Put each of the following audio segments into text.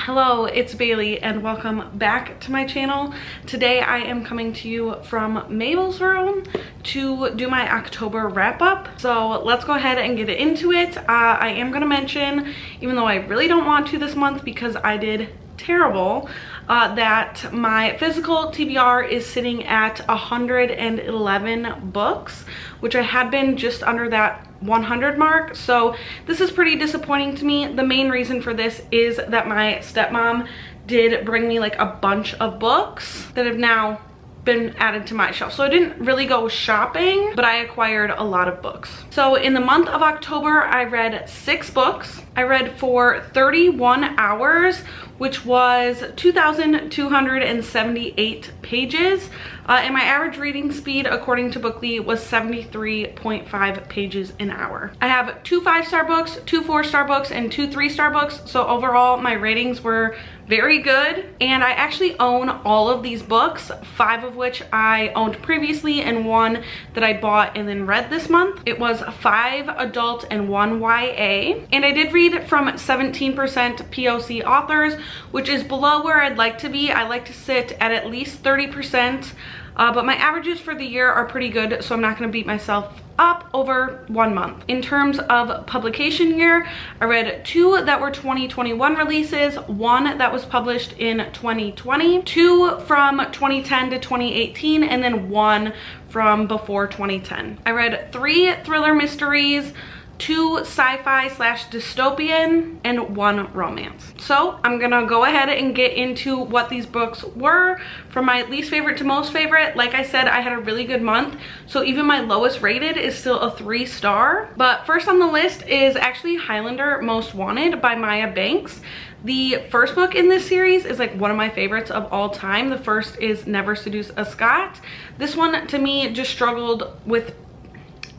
Hello, it's Bailey and welcome back to my channel. Today I am coming to you from Mabel's room to do my October wrap up. So let's go ahead and get into it. I am going to mention, even though I really don't want to this month because I did terrible, that my physical TBR is sitting at 111 books, which I had been just under that 100 mark. So this is pretty disappointing to me. The main reason for this is that my stepmom did bring me like a bunch of books that have now been added to my shelf. So I didn't really go shopping, but I acquired a lot of books. So in the month of October, I read 6 books. I read for 31 hours, which was 2,278 pages. And my average reading speed, according to Bookly, was 73.5 pages an hour. I have 2 5-star books, 2 4-star books, and 2 3-star books. So overall, my ratings were very good. And I actually own all of these books, 5 of which I owned previously and 1 that I bought and then read this month. It was 5 adult and 1 YA. And I did read from 17% POC authors, which is below where I'd like to be. I like to sit at least 30%. But my averages for the year are pretty good, so I'm not going to beat myself up over 1 month. In terms of publication year, I read 2 that were 2021 releases, 1 that was published in 2020, 2 from 2010 to 2018, and then 1 from before 2010. I read 3 thriller mysteries, 2 sci-fi / dystopian, and 1 romance. So I'm gonna go ahead and get into what these books were from my least favorite to most favorite. Like I said, I had a really good month, so even my lowest rated is still a 3-star. But first on the list is actually Highlander Most Wanted by Maya Banks. The first book in this series is like one of my favorites of all time. The first is Never Seduce a Scot. This one to me just struggled with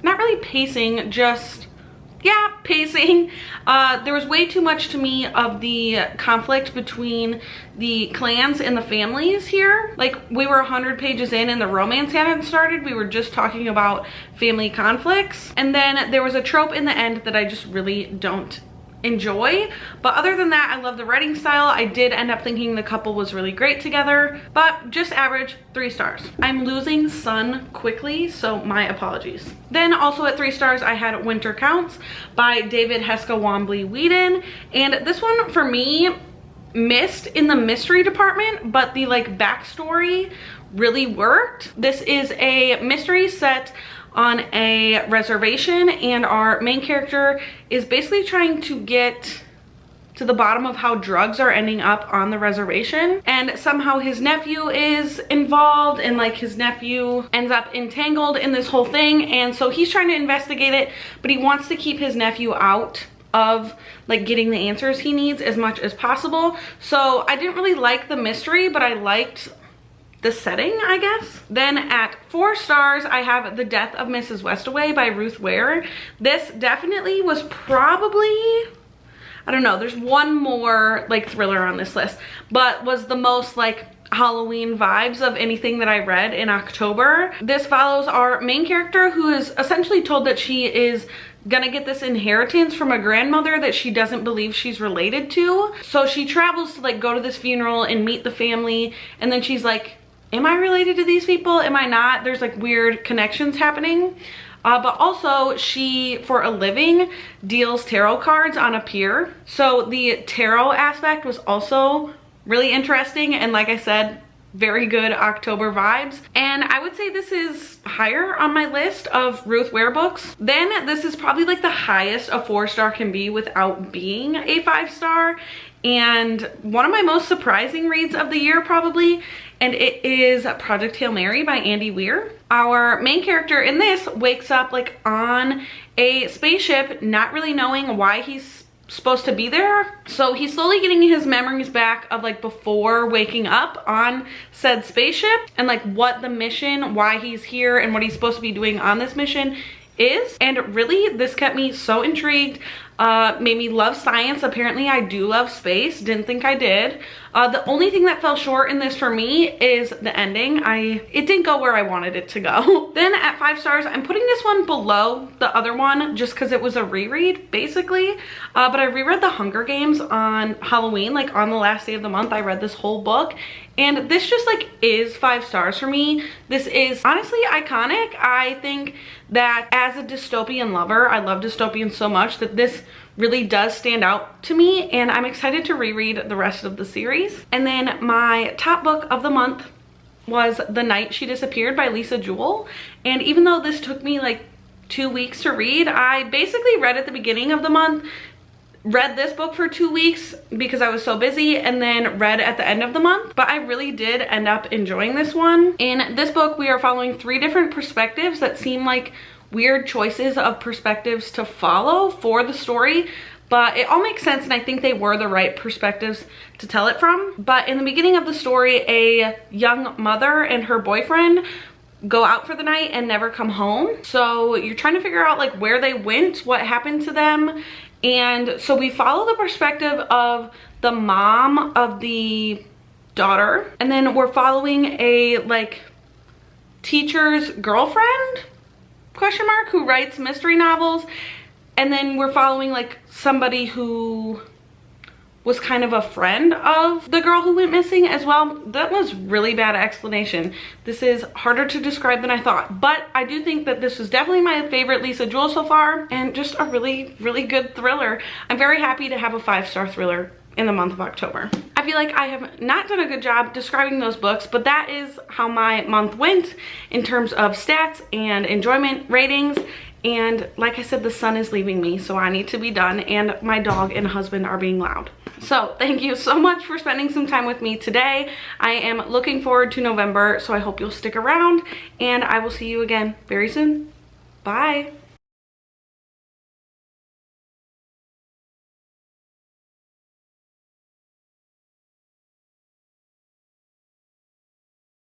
not really pacing, just pacing. There was way too much to me of the conflict between the clans and the families here. Like, we were 100 pages in and the romance hadn't started. We were just talking about family conflicts. And then there was a trope in the end that I just really don't enjoy. But other than that, I love the writing style. I did end up thinking the couple was really great together, but just average 3 stars. I'm losing sun quickly, so my apologies. Then also at 3 stars, I had Winter Counts by David Heska Wambley Whedon. And this one for me missed in the mystery department, but the like backstory really worked. This is a mystery set on a reservation, and our main character is basically trying to get to the bottom of how drugs are ending up on the reservation. And somehow his nephew is involved, and like his nephew ends up entangled in this whole thing, and so he's trying to investigate it, but he wants to keep his nephew out of like getting the answers he needs as much as possible. So I didn't really like the mystery, but I liked the setting, I guess. Then at 4 stars, I have The Death of Mrs. Westaway by Ruth Ware. This definitely was probably, I don't know, there's one more like thriller on this list, but was the most like Halloween vibes of anything that I read in October. This follows our main character, who is essentially told that she is gonna get this inheritance from a grandmother that she doesn't believe she's related to. So she travels to like go to this funeral and meet the family, and then she's like, am I related to these people? Am I not? There's like weird connections happening. But also she, for a living, deals tarot cards on a pier. So the tarot aspect was also really interesting. And like I said, very good October vibes. And I would say this is higher on my list of Ruth Ware books. Then this is probably like the highest a 4-star can be without being a 5-star. And one of my most surprising reads of the year probably, and it is Project Hail Mary by Andy Weir. Our main character in this wakes up like on a spaceship, not really knowing why he's supposed to be there. So he's slowly getting his memories back of like before waking up on said spaceship, and like what the mission, why he's here, and what he's supposed to be doing on this mission is. And really, this kept me so intrigued. Made me love science. Apparently I do love space. Didn't think I did. The only thing that fell short in this for me is the ending. It didn't go where I wanted it to go. Then at 5 stars, I'm putting this one below the other one just because it was a reread basically. But I reread The Hunger Games on Halloween, like on the last day of the month. I read this whole book and this just like is 5 stars for me. This is honestly iconic. I think that as a dystopian lover, I love dystopian so much that this really does stand out to me, and I'm excited to reread the rest of the series. And then my top book of the month was The Night She Disappeared by Lisa Jewell. And even though this took me like 2 weeks to read, I basically read at the beginning of the month, read this book for 2 weeks because I was so busy, and then read at the end of the month. But I really did end up enjoying this one. In this book, we are following 3 different perspectives that seem like weird choices of perspectives to follow for the story, but it all makes sense, and I think they were the right perspectives to tell it from. But in the beginning of the story, a young mother and her boyfriend go out for the night and never come home. So you're trying to figure out like where they went, what happened to them. And so we follow the perspective of the mom of the daughter, and then we're following a like teacher's girlfriend question mark who writes mystery novels, and then we're following like somebody who was kind of a friend of the girl who went missing as well. That was really bad explanation. This is harder to describe than I thought, but I do think that this was definitely my favorite Lisa Jewell so far, and just a really, really good thriller. I'm very happy to have a 5-star thriller in the month of October. I feel like I have not done a good job describing those books, but that is how my month went in terms of stats and enjoyment ratings. And like I said, the sun is leaving me, so I need to be done, and my dog and husband are being loud. So thank you so much for spending some time with me today. I am looking forward to November, so I hope you'll stick around, and I will see you again very soon. Bye.